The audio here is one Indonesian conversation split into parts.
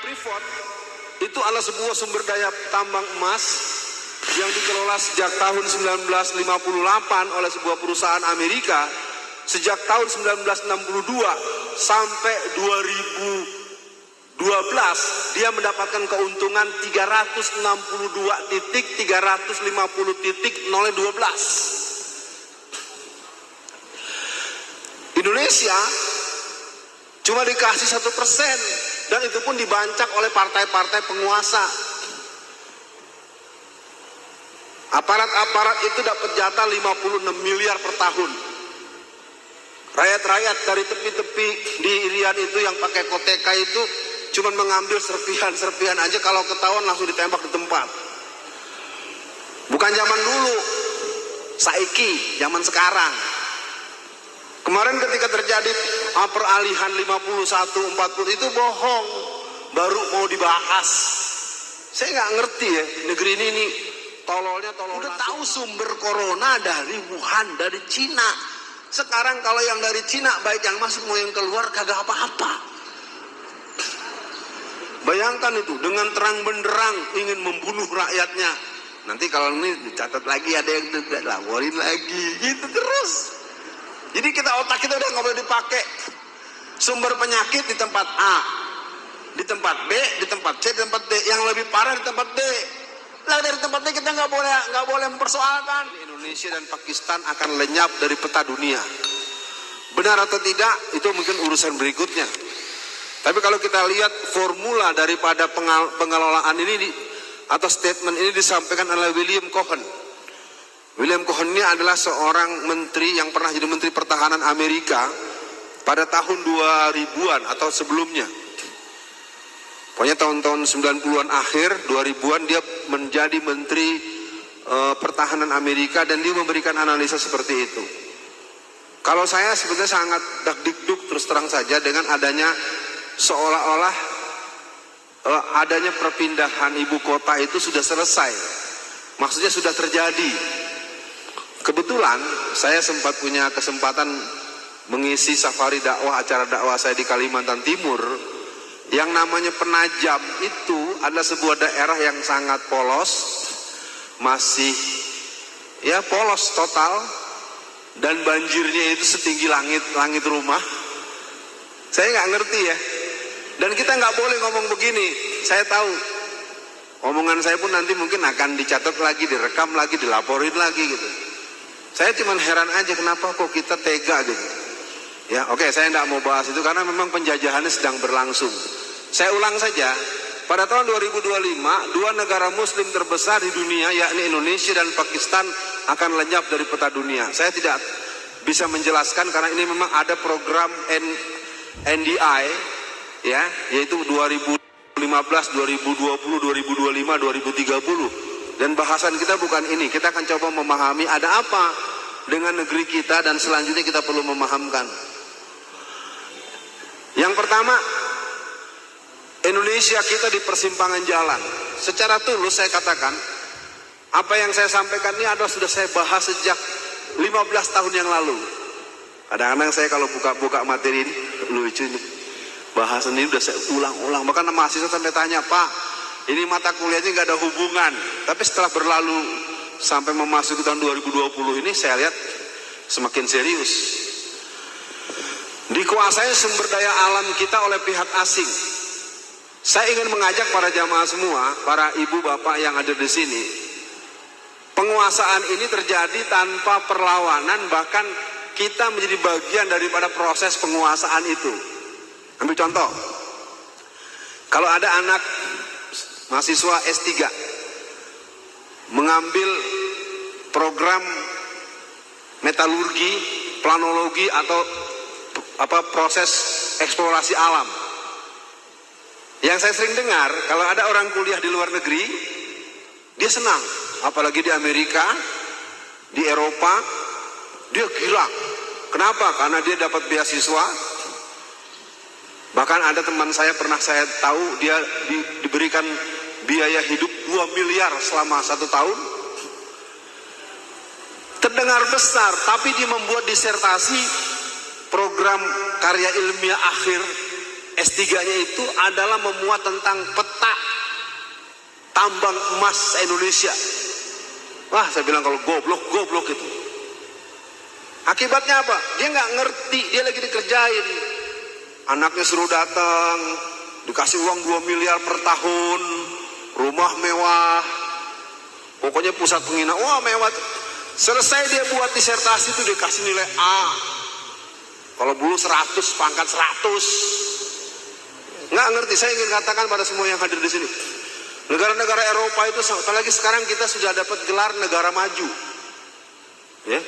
Freeport itu adalah sebuah sumber daya tambang emas yang dikelola sejak tahun 1958 oleh sebuah perusahaan Amerika. Sejak tahun 1962 sampai 2012 dia mendapatkan keuntungan 360,350,000,000. Indonesia cuma dikasih 1%, dan itu pun dibancak oleh partai-partai penguasa. Aparat-aparat itu dapat jatah 56 miliar per tahun. Rakyat-rakyat dari tepi-tepi di Irian itu yang pakai koteka itu cuma mengambil serpihan-serpihan aja, kalau ketahuan langsung ditembak di tempat. Bukan zaman dulu, saiki, zaman sekarang. Kemarin ketika terjadi peralihan 51-40 itu bohong, baru mau dibahas. Saya nggak ngerti ya, negeri ini nih tololnya. Udah tahu sumber corona dari Wuhan, dari Cina. Sekarang kalau yang dari Cina, baik yang masuk mau yang keluar, kagak apa-apa. Bayangkan itu, dengan terang benderang ingin membunuh rakyatnya. Nanti kalau ini dicatat lagi, ada yang tidak laporin lagi, gitu terus. Jadi otak kita udah nggak boleh dipakai. Sumber penyakit di tempat A, di tempat B, di tempat C, di tempat D. Yang lebih parah di tempat D. Lah dari tempat D kita nggak boleh mempersoalkan. Indonesia dan Pakistan akan lenyap dari peta dunia. Benar atau tidak, itu mungkin urusan berikutnya. Tapi kalau kita lihat formula daripada pengelolaan ini atau statement ini disampaikan oleh William Cohen. William Cohen ini adalah seorang menteri yang pernah jadi menteri pertahanan Amerika pada tahun 2000-an atau sebelumnya. Pokoknya tahun-tahun 90-an akhir, 2000-an dia menjadi menteri pertahanan Amerika, dan dia memberikan analisa seperti itu. Kalau saya sebetulnya sangat dakdikduk terus terang saja dengan adanya seolah-olah adanya perpindahan ibu kota itu sudah selesai. Maksudnya sudah terjadi. Kebetulan saya sempat punya kesempatan mengisi safari dakwah, acara dakwah saya di Kalimantan Timur. Yang namanya Penajam itu adalah sebuah daerah yang sangat polos, masih ya polos total, dan banjirnya itu setinggi langit rumah. Saya nggak ngerti ya, dan kita nggak boleh ngomong begini. Saya tahu omongan saya pun nanti mungkin akan dicatat lagi, direkam lagi, dilaporin lagi gitu. Saya cuma heran aja kenapa kok kita tega gitu. Ya oke, saya tidak mau bahas itu karena memang penjajahannya sedang berlangsung. Saya ulang saja, pada tahun 2025 dua negara muslim terbesar di dunia yakni Indonesia dan Pakistan akan lenyap dari peta dunia. Saya tidak bisa menjelaskan karena ini memang ada program NDI ya, yaitu 2015, 2020, 2025, 2030. Dan bahasan kita bukan ini, kita akan coba memahami ada apa dengan negeri kita, dan selanjutnya kita perlu memahamkan. Yang pertama, Indonesia kita di persimpangan jalan. Secara tulus saya katakan, apa yang saya sampaikan ini adalah sudah saya bahas sejak 15 tahun yang lalu. Kadang-kadang saya kalau buka materi ini, lucu nih, bahasan ini udah saya ulang-ulang. Bahkan mahasiswa sampai tanya, Pak, ini mata kuliahnya nggak ada hubungan. Tapi setelah berlalu sampai memasuki tahun 2020 ini, saya lihat semakin serius. Dikuasai sumber daya alam kita oleh pihak asing. Saya ingin mengajak para jamaah semua, para ibu bapak yang ada di sini. Penguasaan ini terjadi tanpa perlawanan, bahkan kita menjadi bagian daripada proses penguasaan itu. Ambil contoh, kalau ada anak mahasiswa S3 mengambil program metalurgi, planologi atau proses eksplorasi alam. Yang saya sering dengar, kalau ada orang kuliah di luar negeri, dia senang, apalagi di Amerika, di Eropa, dia gila. Kenapa? Karena dia dapat beasiswa. Bahkan ada teman saya pernah saya tahu dia diberikan biaya hidup 2 miliar selama 1 tahun. Terdengar besar, tapi dia membuat disertasi program karya ilmiah akhir S3-nya itu adalah memuat tentang peta tambang emas Indonesia. Wah, saya bilang kalau goblok itu. Akibatnya apa? Dia nggak ngerti, dia lagi dikerjain. Anaknya suruh datang, dikasih uang 2 miliar per tahun, rumah mewah, pokoknya pusat penghinaan, wah mewah. Selesai dia buat disertasi itu dikasih nilai A. Kalau dulu 100, pangkat 100. Nggak ngerti, saya ingin katakan pada semua yang hadir di sini. Negara-negara Eropa itu, apalagi sekarang kita sudah dapat gelar negara maju. Ya.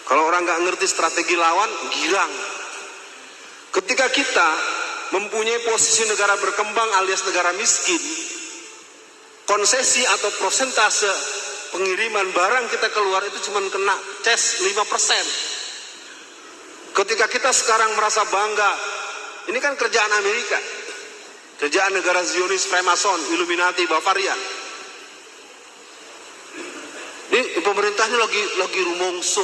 Kalau orang nggak ngerti strategi lawan, girang. Ketika kita mempunyai posisi negara berkembang alias negara miskin, konsesi atau prosentase pengiriman barang kita keluar itu cuma kena ces 5%. Ketika kita sekarang merasa bangga, ini kan kerjaan Amerika, kerjaan negara Zionis, Freemason, Illuminati, Bavarian. Ini pemerintahnya lagi rumongso.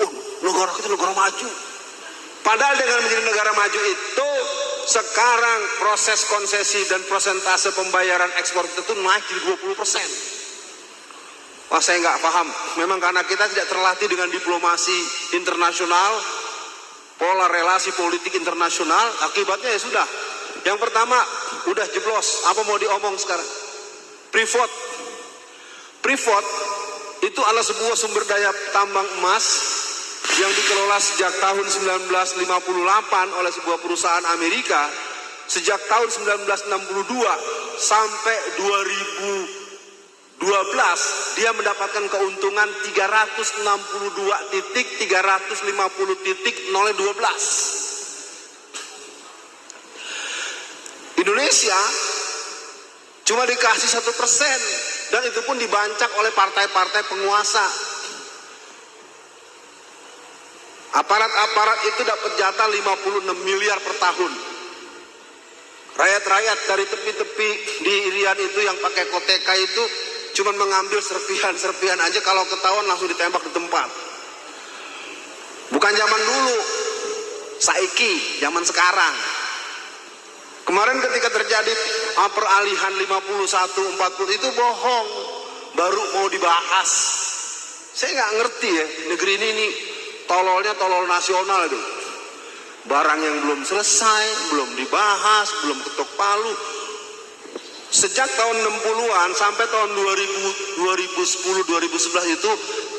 Oh, negara kita negara maju. Padahal dengan menjadi negara maju itu, sekarang proses konsesi dan persentase pembayaran ekspor itu naik jadi 20%. Wah, saya nggak paham. Memang karena kita tidak terlatih dengan diplomasi internasional, pola relasi politik internasional, akibatnya ya sudah. Yang pertama, udah jeblos. Apa mau diomong sekarang? Freeport itu adalah sebuah sumber daya tambang emas yang dikelola sejak tahun 1958 oleh sebuah perusahaan Amerika. Sejak tahun 1962 sampai 2012 dia mendapatkan keuntungan 362,350,12. Indonesia cuma dikasih 1%, dan itu pun dibancak oleh partai-partai penguasa. Aparat-aparat itu dapat jatah 56 miliar per tahun. Rakyat-rakyat dari tepi-tepi di Irian itu yang pakai koteka itu cuma mengambil serpihan-serpihan aja, kalau ketahuan langsung ditembak di tempat. Bukan zaman dulu, saiki, zaman sekarang. Kemarin ketika terjadi peralihan 51-40 itu bohong, baru mau dibahas. Saya nggak ngerti ya, negeri ini tololnya tolol nasional itu. Barang yang belum selesai, belum dibahas, belum ketok palu. Sejak tahun 60-an sampai tahun 2010-2011 itu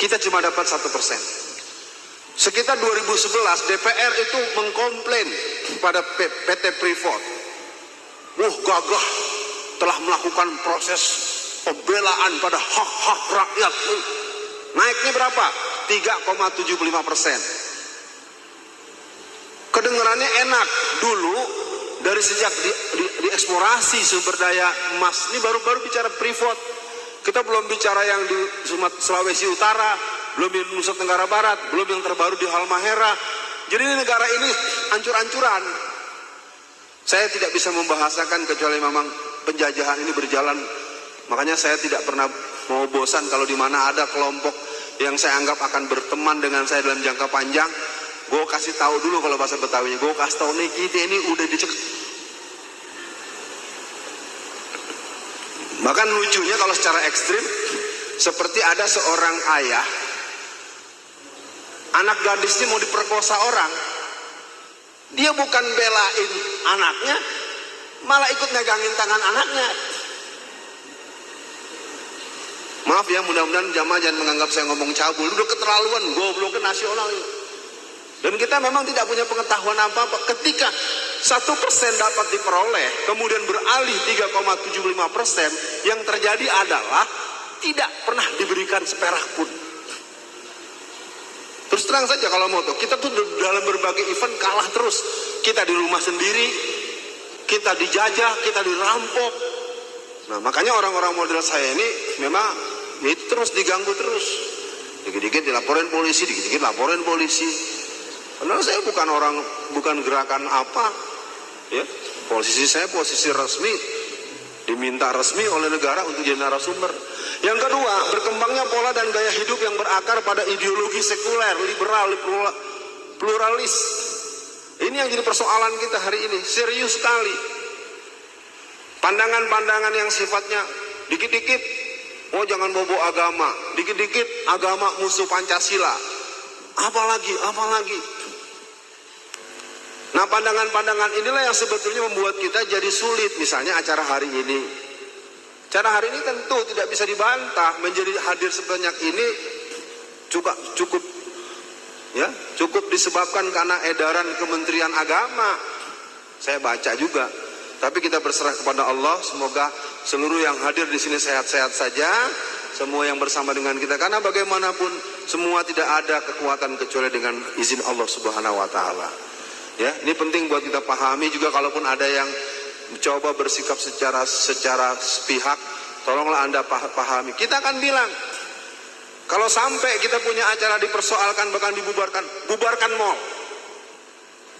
kita cuma dapat 1%. Sekitar 2011 DPR itu mengkomplain kepada PT Freeport. Gagah telah melakukan proses pembelaan pada hak-hak rakyat. Naiknya berapa? 3,75%. Kedengarannya enak. Dulu dari sejak dieksplorasi sumber daya emas, ini baru bicara Freeport. Kita belum bicara yang di Sulawesi Utara, belum di Nusa Tenggara Barat, belum yang terbaru di Halmahera. Jadi negara ini hancur-hancuran. Saya tidak bisa membahasakan kecuali memang penjajahan ini berjalan. Makanya saya tidak pernah mau bosan kalau di mana ada kelompok yang saya anggap akan berteman dengan saya dalam jangka panjang. Gue kasih tahu dulu kalau bahasa Betawinya, gue kasih tahu nih, kita ini udah dicek. Bahkan lucunya kalau secara ekstrim, seperti ada seorang ayah, anak gadisnya mau diperkosa orang, dia bukan belain anaknya, malah ikut megangin tangan anaknya. Maaf ya, mudah-mudahan jamaah jangan menganggap saya ngomong cabul, udah keterlaluan, gobloknya nasional ini. Dan kita memang tidak punya pengetahuan apa-apa. Ketika 1% dapat diperoleh, kemudian beralih 3,75%, yang terjadi adalah tidak pernah diberikan seperak pun. Terus terang saja kalau mau tuh, kita tuh dalam berbagai event kalah terus. Kita di rumah sendiri, kita dijajah, kita dirampok. Nah makanya orang-orang model saya ini memang itu terus diganggu terus. Dikit-dikit dilaporin polisi, dikit-dikit laporin polisi. Padahal saya bukan gerakan apa, ya. Posisi saya posisi resmi, diminta resmi oleh negara untuk jadi narasumber. Yang kedua, berkembangnya pola dan gaya hidup yang berakar pada ideologi sekuler, liberal, pluralis. Ini yang jadi persoalan kita hari ini, serius sekali. Pandangan-pandangan yang sifatnya dikit-dikit, oh jangan bobo agama, dikit-dikit agama musuh Pancasila, apalagi. Nah, pandangan-pandangan inilah yang sebetulnya membuat kita jadi sulit. Misalnya acara hari ini. Acara hari ini tentu tidak bisa dibantah, menjadi hadir sebanyak ini cukup disebabkan karena edaran Kementerian Agama. Saya baca juga. Tapi kita berserah kepada Allah, semoga seluruh yang hadir di sini sehat-sehat saja, semua yang bersama dengan kita, karena bagaimanapun semua tidak ada kekuatan kecuali dengan izin Allah Subhanahu wa taala. Ya, ini penting buat kita pahami juga. Kalaupun ada yang mencoba bersikap secara sepihak, tolonglah Anda pahami. Kita akan bilang, kalau sampai kita punya acara dipersoalkan bahkan dibubarkan, bubarkan mall.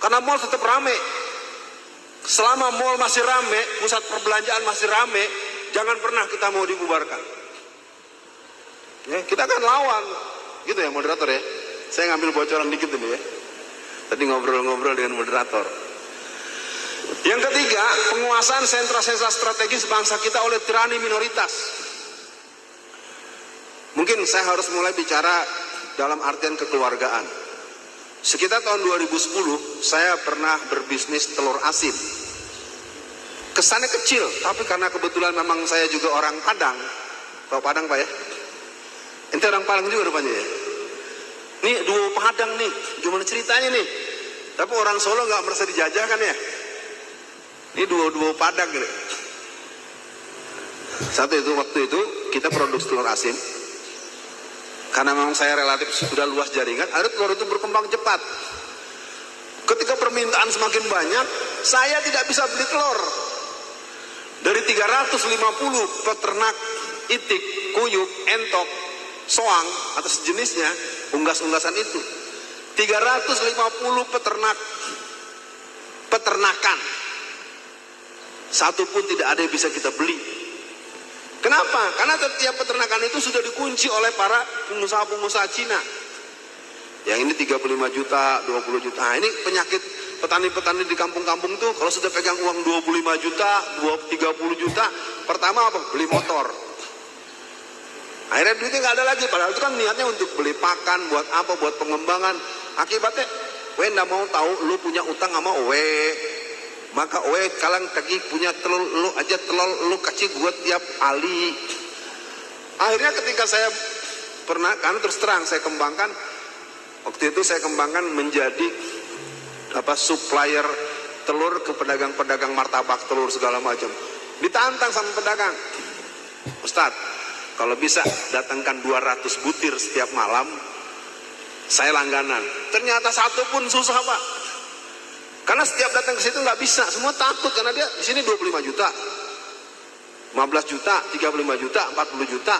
Karena mall tetap rame. Selama mall masih rame, pusat perbelanjaan masih rame, jangan pernah kita mau dibubarkan. Ya, kita akan lawan. Gitu ya moderator ya. Saya ngambil bocoran dikit dulu ya. Tadi ngobrol-ngobrol dengan moderator. Yang ketiga, penguasaan sentra-sentra strategis bangsa kita oleh tirani minoritas. Mungkin saya harus mulai bicara dalam artian kekeluargaan. Sekitar tahun 2010, saya pernah berbisnis telur asin. Kesannya kecil, tapi karena kebetulan memang saya juga orang Padang. Tahu Padang Pak ya? Ente orang Padang juga rupanya ya? Nih duo Padang nih, gimana ceritanya nih? Tapi orang Solo nggak merasa dijajah kan ya? Ini duo Padang gitu. Waktu itu kita produksi telur asin. Karena memang saya relatif sudah luas jaringan, akhirnya telur itu berkembang cepat. Ketika permintaan semakin banyak, saya tidak bisa beli telur. Dari 350 peternak itik, kuyuk, entok, soang atau sejenisnya, unggas-unggasan itu, 350 peternakan, satu pun tidak ada yang bisa kita beli. Kenapa? Karena setiap peternakan itu sudah dikunci oleh para pengusaha-pengusaha Cina. Yang ini 35 juta, 20 juta. Nah, ini penyakit petani-petani di kampung-kampung tuh, kalau sudah pegang uang 25 juta, 30 juta, pertama apa? Beli motor. Akhirnya duitnya nggak ada lagi. Padahal itu kan niatnya untuk beli pakan, buat apa? Buat pengembangan. Akibatnya, we nggak mau tahu lu punya utang sama we. Maka kalang tadi punya telur lu aja, telur lu kasih gue tiap kali. Akhirnya ketika saya pernah, karena terus terang saya kembangkan, waktu itu saya kembangkan menjadi supplier telur ke pedagang-pedagang martabak telur segala macam. Ditantang sama pedagang, Ustadz, kalau bisa datangkan 200 butir setiap malam, saya langganan. Ternyata satu pun susah Pak. Karena setiap datang ke situ nggak bisa, semua takut karena dia di sini 25 juta, 15 juta, 35 juta, 40 juta.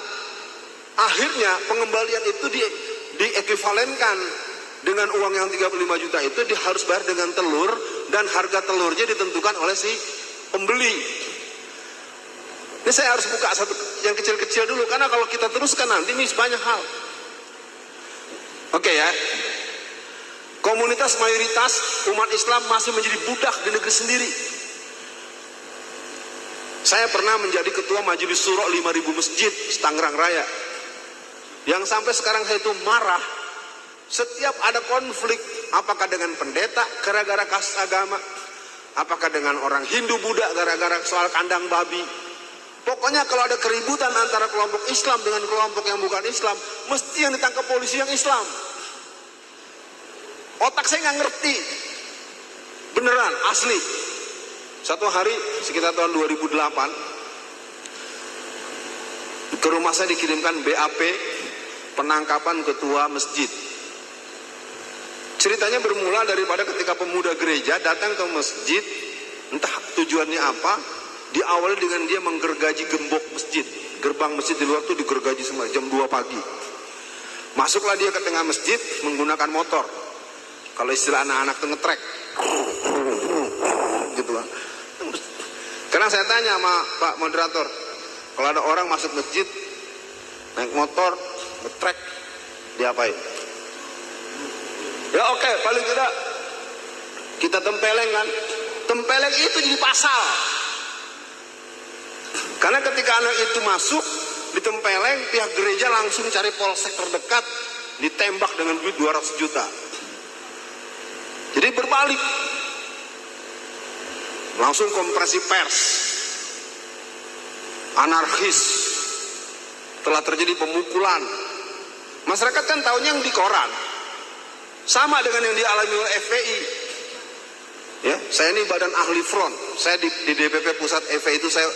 Akhirnya pengembalian itu diekuivalenkan dengan uang yang 35 juta itu dia harus bayar dengan telur, dan harga telurnya ditentukan oleh si pembeli. Ini saya harus buka satu yang kecil-kecil dulu, karena kalau kita teruskan nanti ini banyak hal. Oke ya. Komunitas mayoritas umat Islam masih menjadi budak di negeri sendiri. Saya pernah menjadi ketua Majelis Syuro 5.000 masjid Tangerang Raya. Yang sampai sekarang saya itu marah. Setiap ada konflik, apakah dengan pendeta gara-gara kasus agama, apakah dengan orang Hindu Buddha gara-gara soal kandang babi. Pokoknya kalau ada keributan antara kelompok Islam dengan kelompok yang bukan Islam, mesti yang ditangkap polisi yang Islam. Otak saya nggak ngerti, beneran asli. Satu hari sekitar tahun 2008, ke rumah saya dikirimkan BAP penangkapan ketua masjid. Ceritanya bermula daripada ketika pemuda gereja datang ke masjid, entah tujuannya apa, diawali dengan dia menggergaji gembok masjid. Gerbang masjid di luar tuh digergaji semua jam 2 pagi. Masuklah dia ke tengah masjid menggunakan motor. Kalau istilah anak-anak tuh ngetrek gitu lah. Karena saya tanya sama Pak Moderator, kalau ada orang masuk masjid naik motor ngetrek, diapain? Ya oke, paling tidak Kita tempeleng kan, tempeleng itu jadi pasal. Karena ketika anak itu masuk ditempeleng, pihak gereja langsung cari polsek terdekat, ditembak dengan duit 200 juta. Jadi berbalik, langsung kompresi pers, anarkis, telah terjadi pemukulan. Masyarakat kan tahunya yang di koran, sama dengan yang dialami oleh FPI. Ya, saya ini badan ahli front, saya di DPP pusat FPI itu saya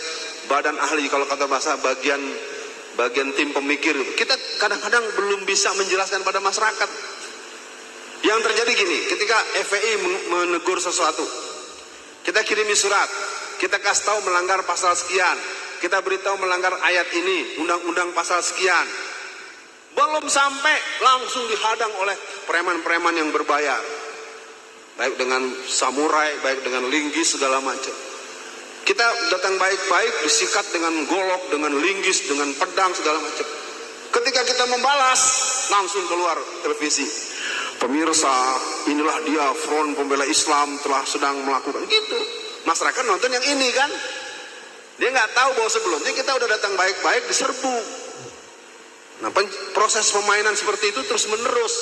badan ahli, kalau kata bahasa bagian tim pemikir. Kita kadang-kadang belum bisa menjelaskan pada masyarakat. Yang terjadi gini, ketika FPI menegur sesuatu, kita kirimi surat, kita kasih tahu melanggar pasal sekian, kita beritahu melanggar ayat ini, undang-undang pasal sekian. Belum sampai langsung dihadang oleh preman-preman yang berbayar, baik dengan samurai, baik dengan linggis, segala macam. Kita datang baik-baik, disikat dengan golok, dengan linggis, dengan pedang, segala macam. Ketika kita membalas, langsung keluar televisi. Pemirsa, inilah dia front pembela Islam telah sedang melakukan gitu. Masyarakat nonton yang ini kan, dia nggak tahu bahwa sebelumnya kita udah datang baik-baik diserbu. Nah, proses pemainan seperti itu terus menerus.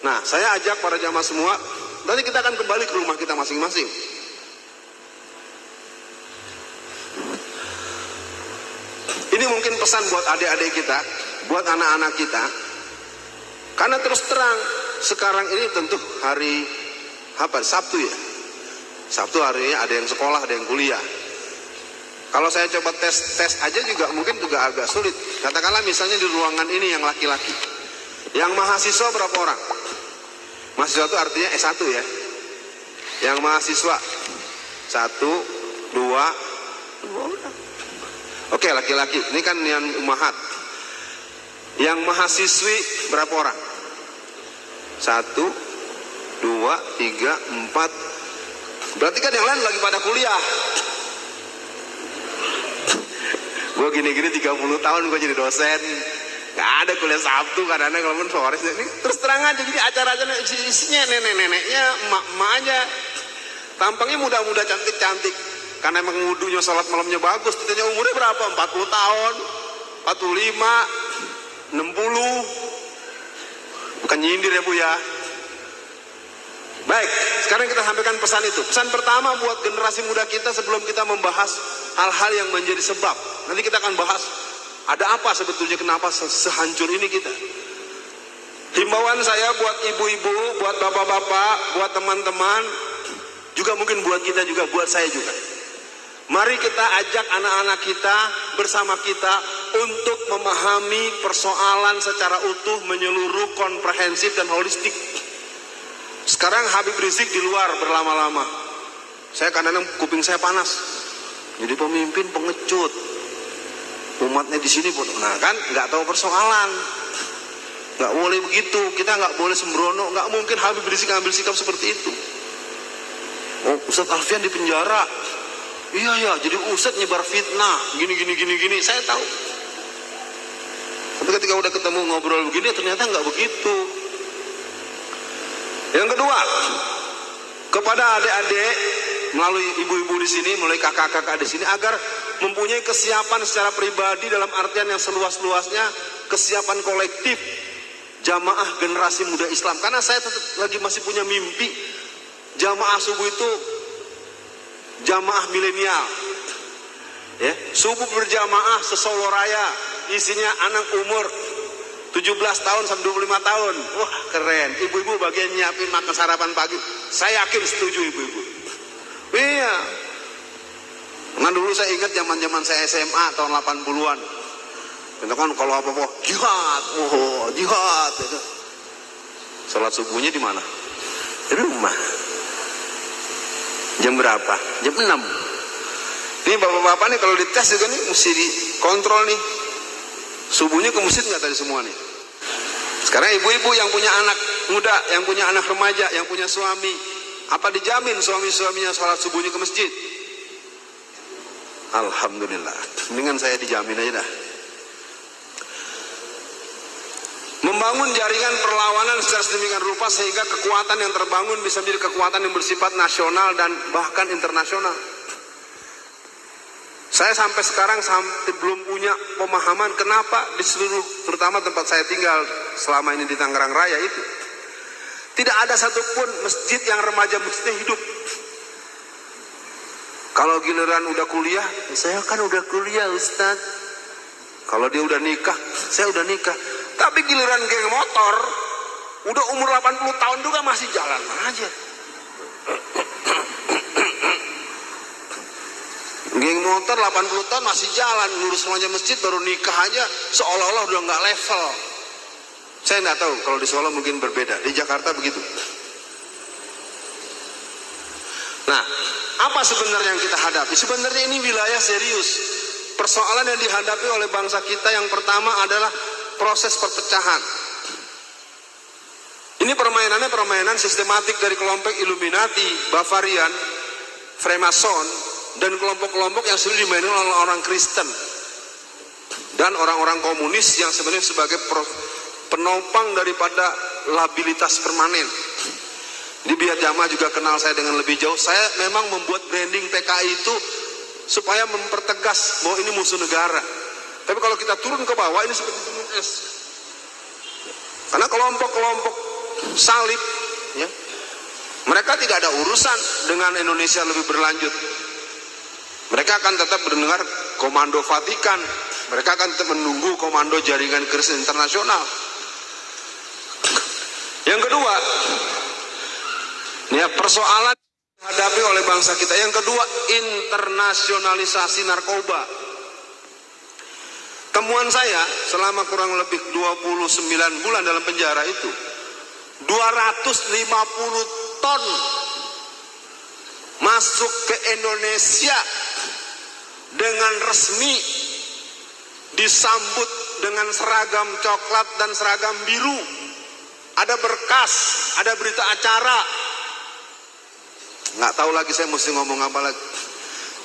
Nah, saya ajak para jamaah semua, nanti kita akan kembali ke rumah kita masing-masing. Ini mungkin pesan buat adik-adik kita, buat anak-anak kita. Karena terus terang, sekarang ini tentu hari Sabtu ya. Sabtu harinya ada yang sekolah, ada yang kuliah. Kalau saya coba tes aja juga mungkin juga agak sulit. Katakanlah misalnya di ruangan ini yang laki-laki, yang mahasiswa berapa orang? Mahasiswa itu artinya S1 ya. Yang mahasiswa 1, 2 orang. Oke, laki-laki. Ini kan yang umahat. Yang mahasiswi berapa orang? 1, 2, 3, 4. Berarti kan yang lain lagi pada kuliah. Gue gini-gini 30 tahun gue jadi dosen, gak ada kuliah Sabtu, kadang-kadang kalau pun sore. Ini terus terang aja, jadi acara-acara isinya nenek-neneknya, emak-emak aja. Tampangnya muda-muda, cantik-cantik. Karena emang wudunya, sholat malamnya bagus. Ditanya umurnya berapa? 40 tahun, 45, 60. Bukan nyindir ya Bu ya. Baik, sekarang kita sampaikan pesan itu. Pesan pertama buat generasi muda kita sebelum kita membahas hal-hal yang menjadi sebab. Nanti kita akan bahas ada apa sebetulnya, kenapa sehancur ini kita. Himbauan saya buat ibu-ibu, buat bapak-bapak, buat teman-teman, juga mungkin buat kita juga, buat saya juga. Mari kita ajak anak-anak kita bersama kita untuk memahami persoalan secara utuh, menyeluruh, komprehensif dan holistik. Sekarang Habib Rizik di luar berlama-lama. Saya kadang-kadang kuping saya panas. Jadi pemimpin pengecut. Umatnya di sini pun, nah kan nggak tahu persoalan. Nggak boleh begitu. Kita nggak boleh sembrono. Nggak mungkin Habib Rizik ngambil sikap seperti itu. Oh, Ustadz Alfian di penjara. Iya ya, jadi Ustadz nyebar fitnah. Gini. Saya tahu. Tapi ketika udah ketemu ngobrol begini, ternyata nggak begitu. Yang kedua, kepada adik-adik melalui ibu-ibu di sini, melalui kakak-kakak di sini, agar mempunyai kesiapan secara pribadi dalam artian yang seluas-luasnya, kesiapan kolektif jamaah generasi muda Islam. Karena saya tetap lagi masih punya mimpi jamaah subuh itu jamaah milenial. Ya, subuh berjamaah se-Solo Raya, isinya anak umur 17 tahun sampai 25 tahun. Wah, keren. Ibu-ibu bagian nyiapin makan sarapan pagi. Saya yakin setuju ibu-ibu. Iya. Nah, dulu saya ingat zaman-zaman saya SMA tahun 80-an. Itu kan kalau apa-apa jihad, jihad itu. Salat subuhnya di mana? Di rumah. Jam berapa? Jam 6. Ini bapak-bapak nih kalau dites juga nih mesti dikontrol nih. Subuhnya ke masjid nggak tadi semua nih. Sekarang ibu-ibu yang punya anak muda, yang punya anak remaja, yang punya suami, apa dijamin suami-suaminya sholat subuhnya ke masjid? Alhamdulillah. Mendingan saya dijamin aja dah. Membangun jaringan perlawanan secara sedemikian rupa sehingga kekuatan yang terbangun bisa menjadi kekuatan yang bersifat nasional dan bahkan internasional. Saya sampai sekarang belum punya pemahaman kenapa di seluruh, terutama tempat saya tinggal selama ini di Tangerang Raya itu, tidak ada satupun masjid yang remaja masjidnya hidup. Kalau giliran udah kuliah, saya kan udah kuliah Ustadz. Kalau dia udah nikah, saya udah nikah. Tapi giliran geng motor, udah umur 80 tahun juga masih jalan aja. Geng motor 80 tahun masih jalan, ngurus remaja masjid baru nikah aja, seolah-olah udah nggak level. Saya nggak tahu, kalau di Solo mungkin berbeda, di Jakarta begitu. Nah, apa sebenarnya yang kita hadapi? Sebenarnya ini wilayah serius. Persoalan yang dihadapi oleh bangsa kita yang pertama adalah proses perpecahan. Ini permainannya permainan sistematik dari kelompok Illuminati, Bavarian, Freemason, dan kelompok-kelompok yang sudah dimainkan oleh orang Kristen dan orang-orang komunis yang sebenarnya sebagai penopang daripada labilitas permanen. Jadi biar jamaah juga kenal saya dengan lebih jauh, saya memang membuat branding PKI itu supaya mempertegas bahwa ini musuh negara. Tapi kalau kita turun ke bawah ini seperti gunung es. Karena kelompok-kelompok salib, ya, mereka tidak ada urusan dengan Indonesia lebih berlanjut. Mereka akan tetap mendengar komando Vatikan. Mereka akan tetap menunggu komando jaringan Kristen internasional. Yang kedua, ya, persoalan dihadapi oleh bangsa kita. Yang kedua, internasionalisasi narkoba. Temuan saya selama kurang lebih 29 bulan dalam penjara itu, 250 ton masuk ke Indonesia dengan resmi, disambut dengan seragam coklat dan seragam biru, ada berkas, ada berita acara. Nggak tahu lagi saya mesti ngomong apa lagi.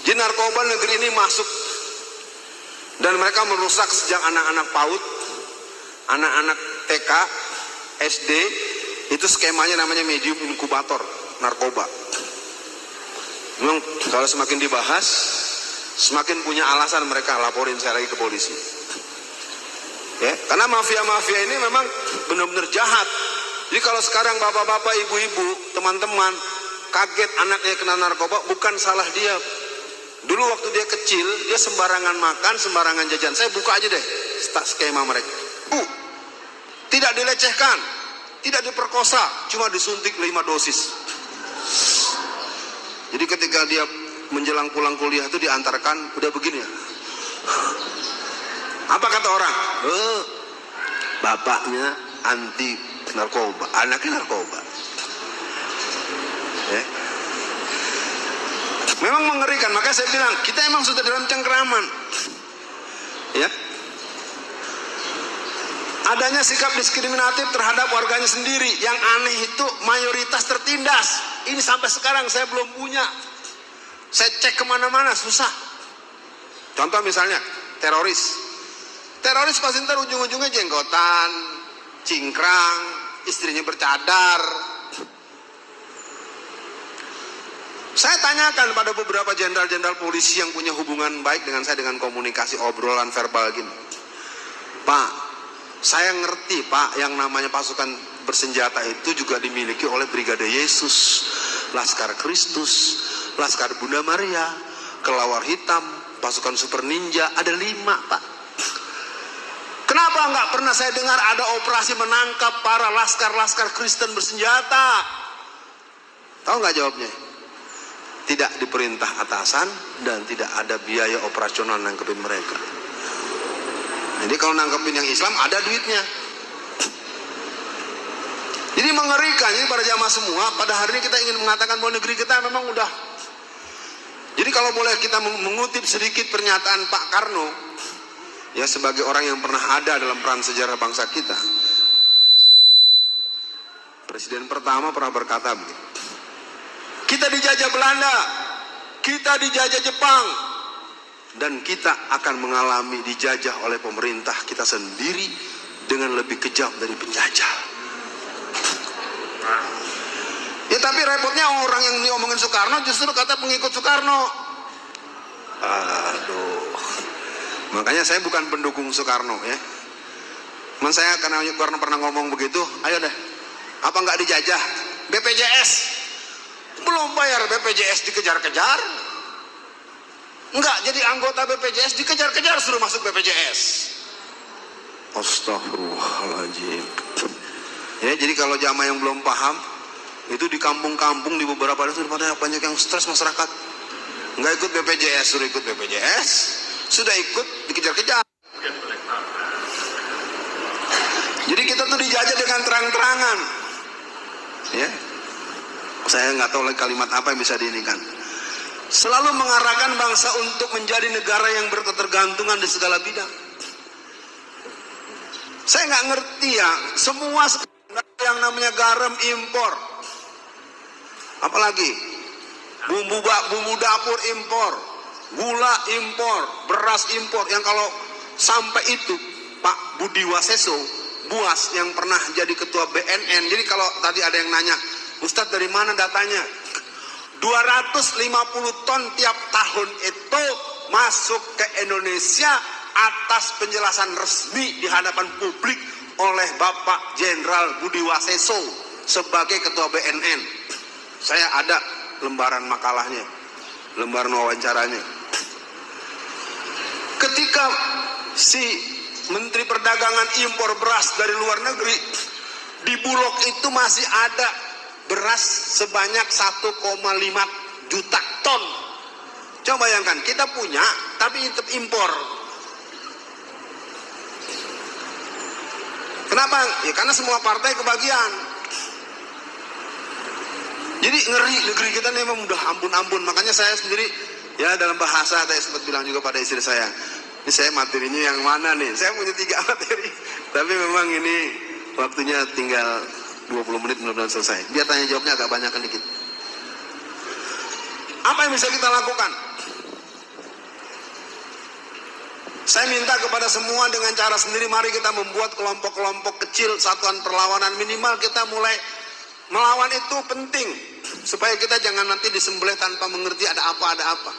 Jadi narkoba negeri ini masuk, dan mereka merusak sejak anak-anak PAUD, anak-anak TK, SD. Itu skemanya namanya medium inkubator narkoba. Memang kalau semakin dibahas, semakin punya alasan mereka laporin saya lagi ke polisi. Ya, karena mafia-mafia ini memang benar-benar jahat. Jadi kalau sekarang bapak-bapak, ibu-ibu, teman-teman kaget anaknya kena narkoba, bukan salah dia. Dulu waktu dia kecil, dia sembarangan makan, sembarangan jajan. Saya buka aja deh skema mereka. Tidak dilecehkan, tidak diperkosa, cuma disuntik 5 dosis. Jadi ketika dia menjelang pulang kuliah itu diantarkan, udah begini ya. Apa kata orang? Bapaknya anti narkoba, anaknya narkoba. Memang mengerikan, makanya saya bilang kita emang sudah dalam cengkeraman. Ya, adanya sikap diskriminatif terhadap warganya sendiri. Yang aneh itu mayoritas tertindas. Ini sampai sekarang saya belum punya. Saya cek kemana-mana susah. Contoh misalnya teroris. Teroris pasti ntar ujung-ujungnya jenggotan, cingkrang, istrinya bercadar. Saya tanyakan pada beberapa jenderal-jenderal polisi yang punya hubungan baik dengan saya, dengan komunikasi obrolan verbal gini. Pak, saya ngerti Pak, yang namanya pasukan bersenjata itu juga dimiliki oleh Brigade Yesus, Laskar Kristus, Laskar Bunda Maria, Kelawar Hitam, pasukan Super Ninja, ada 5 Pak. Kenapa nggak pernah saya dengar ada operasi menangkap para laskar-laskar Kristen bersenjata? Tahu nggak jawabnya? Tidak diperintah atasan dan tidak ada biaya operasional nangkepin mereka. Jadi kalau nangkepin yang Islam ada duitnya. Jadi mengerikan. Jadi para jamaah semua, pada hari ini kita ingin mengatakan bahwa negeri kita memang udah. Jadi kalau boleh kita mengutip sedikit pernyataan Pak Karno, ya, sebagai orang yang pernah ada dalam peran sejarah bangsa kita. Presiden pertama pernah berkata begini, kita dijajah Belanda, kita dijajah Jepang, dan kita akan mengalami dijajah oleh pemerintah kita sendiri dengan lebih kejam dari penjajah. Ya tapi repotnya orang yang diomongin Soekarno justru kata pengikut Soekarno. Aduh. Makanya saya bukan pendukung Soekarno ya. Saya karena Soekarno pernah ngomong begitu, ayo deh, apa nggak dijajah? BPJS belum bayar, BPJS dikejar-kejar. Enggak jadi anggota BPJS dikejar-kejar suruh masuk BPJS. Astagfirullahaladzim. Ya, jadi kalau jamaah yang belum paham, itu di kampung-kampung di beberapa daerah sudah banyak yang stres masyarakat. Enggak ikut BPJS, suruh ikut BPJS, sudah ikut dikejar-kejar. Jadi kita tuh dijajah dengan terang-terangan. Ya. Saya nggak tahu lagi kalimat apa yang bisa diinikan. Selalu mengarahkan bangsa untuk menjadi negara yang berketergantungan di segala bidang. Saya nggak ngerti ya, semua yang namanya garam impor, apalagi bumbu dapur impor, gula impor, beras impor. Yang kalau sampai itu Pak Budi Waseso Buas yang pernah jadi ketua BNN. Jadi kalau tadi ada yang nanya, Ustadz dari mana datanya? 250 ton tiap tahun itu masuk ke Indonesia atas penjelasan resmi di hadapan publik oleh Bapak Jenderal Budi Waseso sebagai ketua BNN. Saya ada lembaran makalahnya, lembaran wawancaranya. Ketika si Menteri Perdagangan impor beras dari luar negeri, di Bulog itu masih ada beras sebanyak 1,5 juta ton. Coba bayangkan, kita punya tapi tetap impor. Kenapa? Ya karena semua partai kebagian. Jadi ngeri negeri kita nih, memang udah ampun-ampun. Makanya saya sendiri ya dalam bahasa saya sempat bilang juga pada istri saya, ini saya materinya yang mana nih? Saya punya 3 materi, tapi memang ini waktunya tinggal 20 menit mudah-mudahan selesai. Biar tanya jawabnya agak banyak dikit. Apa yang bisa kita lakukan? Saya minta kepada semua dengan cara sendiri, mari kita membuat kelompok-kelompok kecil, satuan perlawanan. Minimal kita mulai melawan itu penting, supaya kita jangan nanti disembelih tanpa mengerti ada apa.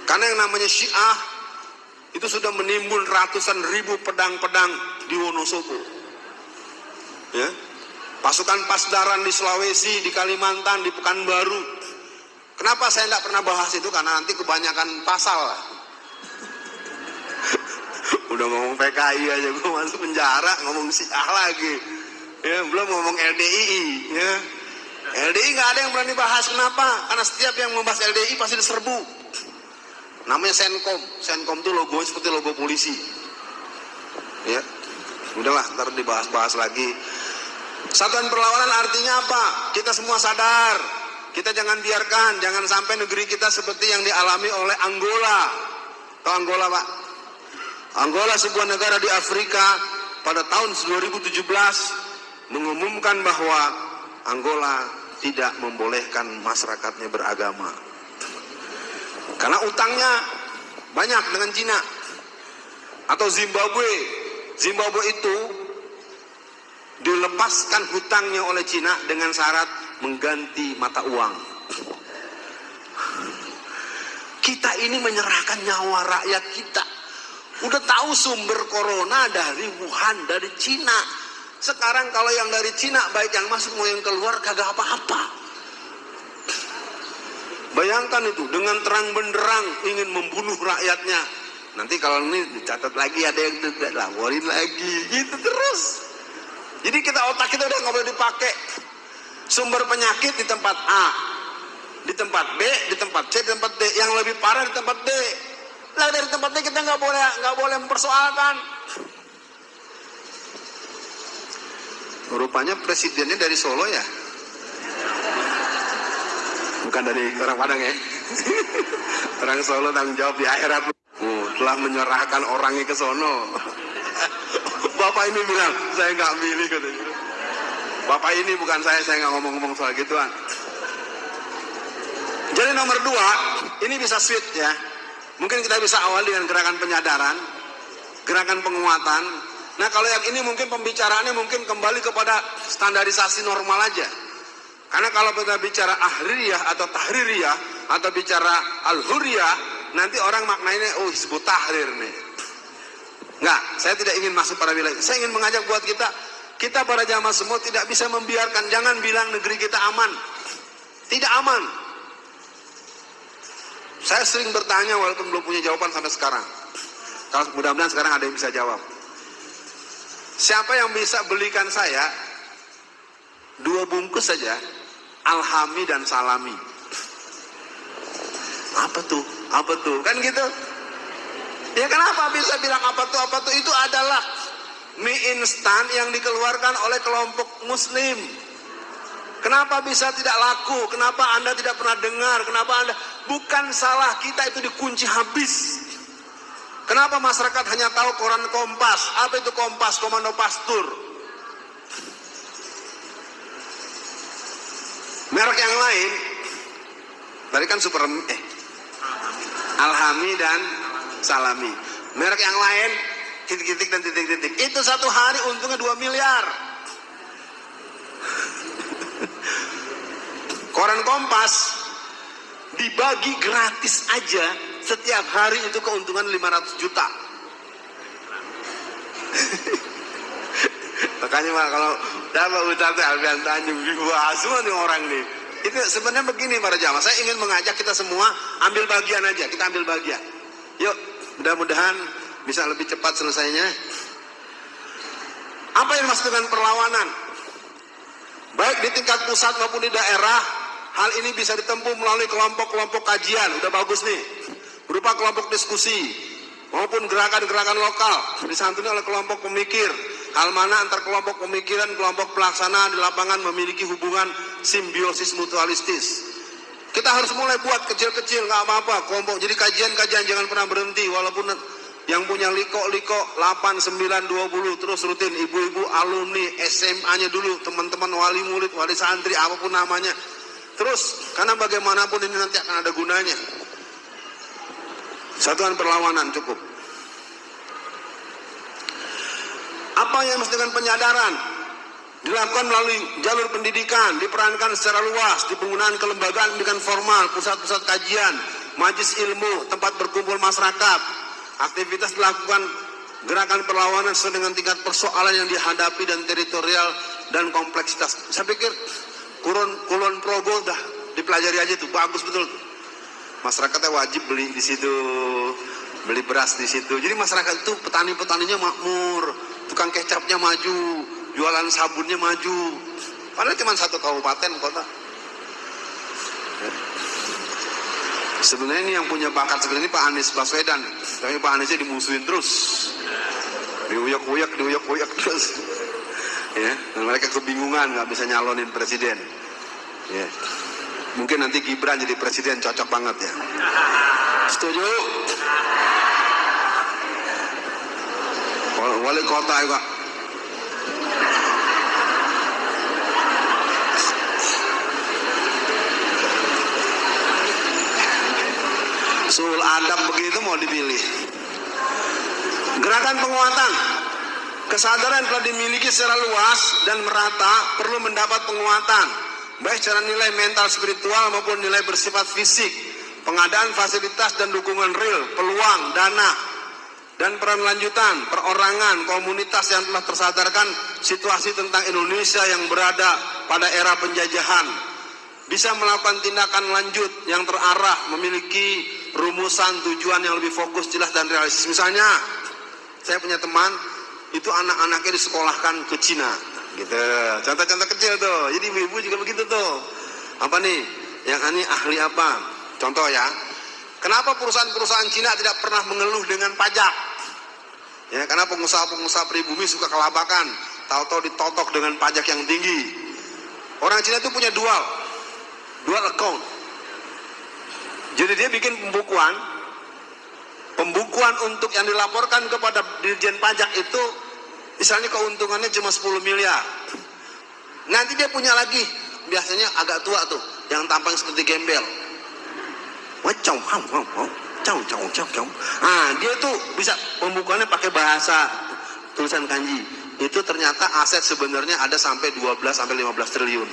Karena yang namanya Syiah itu sudah menimbun ratusan ribu pedang-pedang di Wonosobo. Ya. Pasukan Pasdaran di Sulawesi, di Kalimantan, di Pekanbaru. Kenapa saya tidak pernah bahas itu? Karena nanti kebanyakan pasal. Udah ngomong PKI aja gue masuk penjara, ngomong Syiah lagi. Ya, belum ngomong LDII. Ya. LDI nggak ada yang berani bahas. Kenapa? Karena setiap yang membahas LDI pasti diserbu. Namanya Senkom. Senkom itu logonya seperti logo polisi. Ya, udahlah, ntar dibahas-bahas lagi. Satuan perlawanan artinya apa? Kita semua sadar. Kita jangan biarkan, jangan sampai negeri kita seperti yang dialami oleh Angola. Tahu Angola, Pak? Angola sebuah negara di Afrika pada tahun 2017 mengumumkan bahwa Angola tidak membolehkan masyarakatnya beragama. Karena utangnya banyak dengan Cina. Atau Zimbabwe. Zimbabwe itu dilepaskan hutangnya oleh Cina dengan syarat mengganti mata uang. Kita ini menyerahkan nyawa rakyat kita. Udah tahu sumber corona dari Wuhan, dari Cina. Sekarang kalau yang dari Cina, baik yang masuk mau yang keluar, kagak apa-apa. Bayangkan itu, dengan terang benderang ingin membunuh rakyatnya. Nanti kalau ini dicatat lagi, ada yang tidak laporin lagi, gitu terus. Jadi otak kita udah nggak boleh dipakai. Sumber penyakit di tempat A, di tempat B, di tempat C, di tempat D. Yang lebih parah di tempat D. Lah dari tempat D kita nggak boleh mempersoalkan. Rupanya presidennya dari Solo ya. Bukan dari orang Padang ya. Orang Solo tanggung jawab di akhirat. Telah menyerahkan orangnya ke sono. Bapak ini bilang, saya nggak milih katanya. Bapak ini bukan saya nggak ngomong-ngomong soal gituan. Jadi nomor 2, ini bisa sweet ya. Mungkin kita bisa awal dengan gerakan penyadaran. gerakan penguatan. Nah kalau yang ini mungkin pembicaraannya mungkin kembali kepada standarisasi normal aja. Karena kalau kita bicara ahriyah atau tahririyah atau bicara al-huriyah, nanti orang maknanya oh Hizbut Tahrir nih. Enggak, saya tidak ingin masuk pada wilayah. Saya ingin mengajak buat kita para jamaah semua tidak bisa membiarkan, jangan bilang negeri kita aman. Tidak aman. Saya sering bertanya walaupun belum punya jawaban sampai sekarang. Kalau mudah-mudahan sekarang ada yang bisa jawab. Siapa yang bisa belikan saya 2 bungkus saja alhami dan salami? Apa tuh? Apa tuh? Kan gitu. Ya kenapa bisa bilang apa tuh? Apa tuh? Itu adalah mie instan yang dikeluarkan oleh kelompok muslim. Kenapa bisa tidak laku? Kenapa Anda tidak pernah dengar? Kenapa Anda? Bukan salah kita, itu dikunci habis. Kenapa masyarakat hanya tahu koran Kompas? Apa itu Kompas? Komando Pastur. Merek yang lain, tadi kan Alhami dan Salami. Merek yang lain, titik-titik dan titik-titik. Itu satu hari untungnya 2 miliar. Koran Kompas dibagi gratis aja setiap hari itu keuntungan 500 juta. Makanya kalau dapat Ustaz Alfian Tanjung wah semua nih orang nih. Itu sebenarnya begini para jamaah, saya ingin mengajak kita semua ambil bagian aja, kita ambil bagian. Yuk, mudah-mudahan bisa lebih cepat selesainya. Apa yang dimaksud dengan perlawanan? Baik di tingkat pusat maupun di daerah, hal ini bisa ditempuh melalui kelompok-kelompok kajian, udah bagus nih. Berupa kelompok diskusi maupun gerakan-gerakan lokal disantuni oleh kelompok pemikir. Hal mana antar kelompok pemikiran, kelompok pelaksana di lapangan memiliki hubungan simbiosis mutualistis. Kita harus mulai buat kecil-kecil, nggak apa-apa. Kelompok jadi kajian-kajian jangan pernah berhenti. Walaupun yang punya liko 8, 9, 20 terus rutin. Ibu-ibu alumni SMA-nya dulu, teman-teman wali murid, wali santri, apapun namanya. Terus karena bagaimanapun ini nanti akan ada gunanya. Satuan perlawanan cukup. Apa yang dimaksud dengan penyadaran? Dilakukan melalui jalur pendidikan, diperankan secara luas, di penggunaan kelembagaan pendidikan formal, pusat-pusat kajian, majelis ilmu, tempat berkumpul masyarakat. Aktivitas dilakukan gerakan perlawanan sesuai dengan tingkat persoalan yang dihadapi dan teritorial dan kompleksitas. Saya pikir Kulon Progo dah dipelajari aja tuh, bagus betul. Masyarakatnya wajib beli di situ, beli beras di situ. Jadi masyarakat itu petani-petaninya makmur, tukang kecapnya maju, jualan sabunnya maju. Padahal cuma 1 kabupaten kota. Sebenarnya ini yang punya bakat sebenarnya Pak Anies Baswedan, tapi Pak Aniesnya dimusuhin terus, diuyak-uyak terus. Ya, dan mereka kebingungan nggak bisa nyalonin presiden. Ya. Mungkin nanti Gibran jadi presiden cocok banget ya. Setuju? Wali kota juga. Sul adab begitu mau dipilih. Gerakan penguatan. Kesadaran telah dimiliki secara luas dan merata perlu mendapat penguatan. Baik secara nilai mental spiritual maupun nilai bersifat fisik. Pengadaan fasilitas dan dukungan real, peluang, dana, dan peran lanjutan, perorangan, komunitas yang telah tersadarkan situasi tentang Indonesia yang berada pada era penjajahan. Bisa melakukan tindakan lanjut yang terarah, memiliki rumusan tujuan yang lebih fokus, jelas, dan realistis. Misalnya, saya punya teman, itu anak-anaknya disekolahkan ke Cina. Gitu, contoh-contoh kecil tuh. Jadi ibu-ibu juga begitu tuh. Apa nih? Yang ini ahli apa? Contoh ya. Kenapa perusahaan-perusahaan Cina tidak pernah mengeluh dengan pajak? Ya, karena pengusaha-pengusaha pribumi suka kelabakan. Tahu-tahu ditotok dengan pajak yang tinggi. Orang Cina itu punya dual account. Jadi dia bikin pembukuan untuk yang dilaporkan kepada Dirjen Pajak itu, misalnya keuntungannya cuma 10 miliar. Nanti dia punya lagi, biasanya agak tua tuh, yang tampang seperti gembel. Dia tuh bisa pembukuannya pakai bahasa tulisan kanji. Itu ternyata aset sebenarnya ada sampai 12 sampai 15 triliun.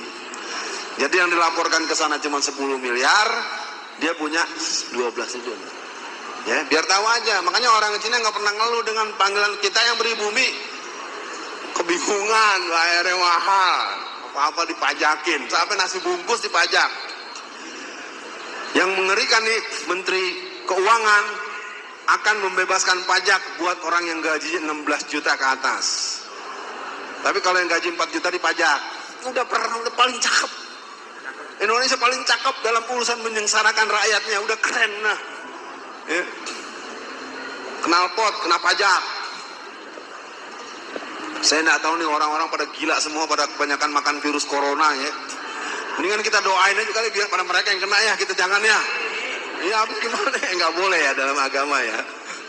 Jadi yang dilaporkan ke sana cuma 10 miliar, dia punya 12 triliun. Ya, biar tahu aja. Makanya orang Cina nggak pernah ngeluh dengan panggilan kita yang pribumi. Kebingungan, bayarnya mahal, apa-apa dipajakin, sampai nasi bungkus dipajak. Yang mengerikan nih, Menteri Keuangan akan membebaskan pajak buat orang yang gajinya 16 juta ke atas. Tapi kalau yang gaji 4 juta dipajak. Udah paling cakep. Indonesia paling cakep dalam urusan menyengsarakan rakyatnya, udah keren nah. Ya. Knalpot, kena pajak. Saya nggak tahu nih orang-orang pada gila semua, pada kebanyakan makan virus corona ya. Mendingan kita doain aja kali biar pada mereka yang kena ya, kita jangan ya. Iya, habis gimana ya, nggak boleh ya dalam agama ya.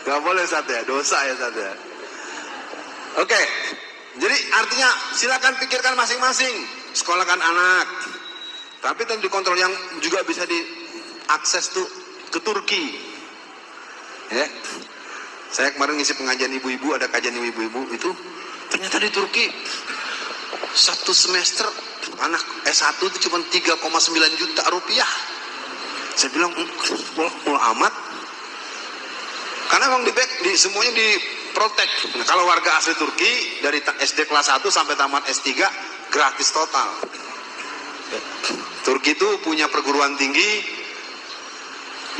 Nggak boleh Sat ya, dosa ya Sat ya. Oke, jadi artinya silakan pikirkan masing-masing. Sekolahkan anak. Tapi tentu dikontrol, yang juga bisa diakses tuh ke Turki. Ya. Saya kemarin ngisi pengajian ibu-ibu, ada kajian ibu-ibu itu ternyata di Turki satu semester anak S1 itu cuma 3,9 juta rupiah. Saya bilang mul amat. Karena emang semuanya diprotek. Nah, kalau warga asli Turki dari SD kelas 1 sampai tamat S3 gratis total. Turki itu punya perguruan tinggi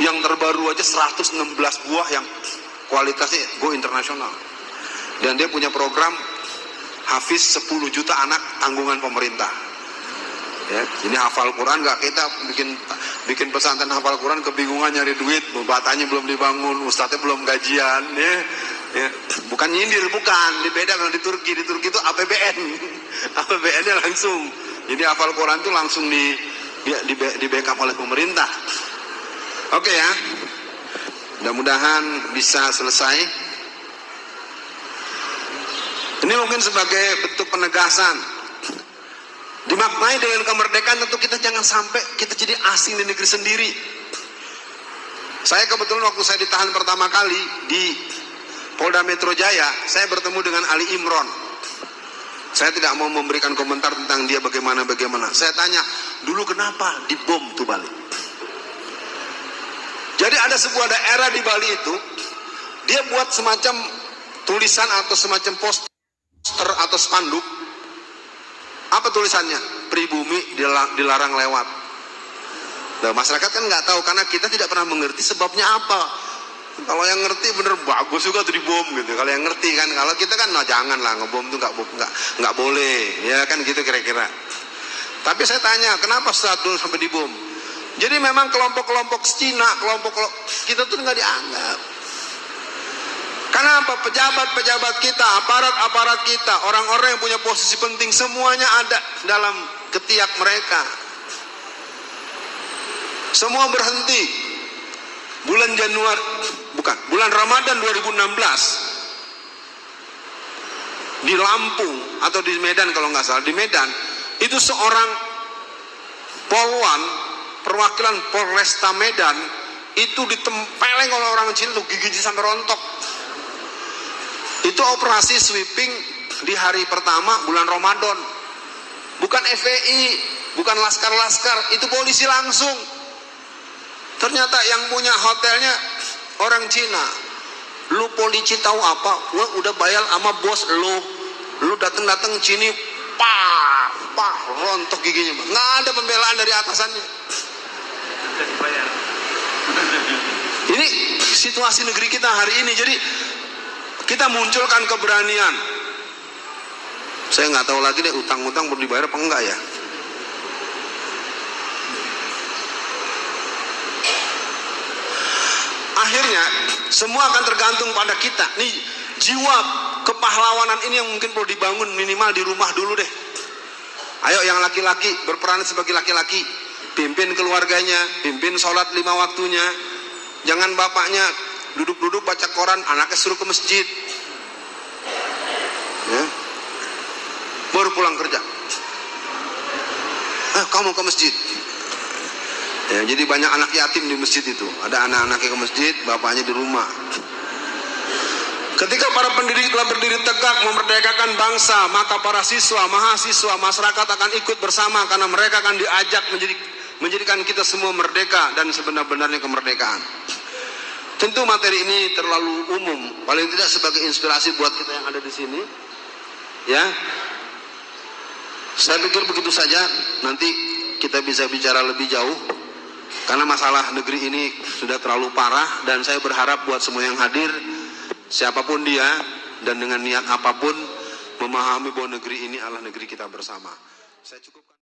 yang terbaru aja 116 buah yang kualitasnya go internasional. Dan dia punya program Hafiz 10 juta anak tanggungan pemerintah. Ya, ini hafal Quran nggak, kita bikin pesantren hafal Quran kebingungan nyari duit, batanya belum dibangun, ustadznya belum gajian, ya, bukan nyindir, bukan, beda kalau di Turki itu APBN, APBN-nya langsung, jadi hafal Quran itu langsung di backup oleh pemerintah. Oke ya, mudah-mudahan bisa selesai. Ini mungkin sebagai bentuk penegasan. Dimaknai dengan kemerdekaan, tentu kita jangan sampai kita jadi asing di negeri sendiri. Saya kebetulan waktu saya ditahan pertama kali di Polda Metro Jaya, saya bertemu dengan Ali Imron. Saya tidak mau memberikan komentar tentang dia bagaimana. Saya tanya, dulu kenapa dibom tuh Bali? Jadi ada sebuah daerah di Bali itu, dia buat semacam tulisan atau semacam poster atau spanduk. Apa tulisannya? Pribumi dilarang lewat. Nah, masyarakat kan nggak tahu karena kita tidak pernah mengerti sebabnya apa. Kalau yang ngerti bener bagus juga tuh dibom gitu. Kalau yang ngerti kan, kalau kita kan no, jangan lah ngebom tuh nggak boleh, ya kan gitu kira-kira. Tapi saya tanya, kenapa dulu sampai dibom? Jadi memang kelompok-kelompok Cina, kelompok kita tuh nggak dianggap. Kenapa? Pejabat-pejabat kita, aparat-aparat kita, orang-orang yang punya posisi penting, semuanya ada dalam ketiak mereka. Semua berhenti. Bulan Ramadan 2016 di Lampung atau di Medan kalau nggak salah, di Medan itu seorang polwan perwakilan Polresta Medan itu ditempeleng oleh orang Cina tuh gigi sampai rontok. Itu operasi sweeping di hari pertama bulan Ramadan. Bukan FPI, bukan laskar-laskar, itu polisi langsung. Ternyata yang punya hotelnya orang Cina. Lu polisi tahu apa? Gua udah bayar sama bos lu datang sini, rontok giginya. Nggak ada pembelaan dari atasannya. Ini situasi negeri kita hari ini. Jadi kita munculkan keberanian. Saya nggak tahu lagi deh utang-utang perlu dibayar apa enggak ya. Akhirnya semua akan tergantung pada kita. Nih jiwa kepahlawanan ini yang mungkin perlu dibangun minimal di rumah dulu deh. Ayo yang laki-laki berperan sebagai laki-laki, pimpin keluarganya, pimpin sholat 5 waktunya. Jangan bapaknya duduk-duduk baca koran, anaknya suruh ke masjid, ya. Baru pulang kerja, kamu ke masjid. Ya, jadi banyak anak yatim di masjid itu. Ada anak-anaknya ke masjid, bapaknya di rumah. Ketika para pendiri telah berdiri tegak memerdekakan bangsa, maka para siswa, mahasiswa, masyarakat akan ikut bersama karena mereka akan diajak menjadikan kita semua merdeka dan sebenar-benarnya kemerdekaan. Tentu materi ini terlalu umum, paling tidak sebagai inspirasi buat kita yang ada di sini. Ya, saya pikir begitu saja. Nanti kita bisa bicara lebih jauh, karena masalah negeri ini sudah terlalu parah. Dan saya berharap buat semua yang hadir, siapapun dia dan dengan niat apapun, memahami bahwa negeri ini adalah negeri kita bersama. Saya cukupkan.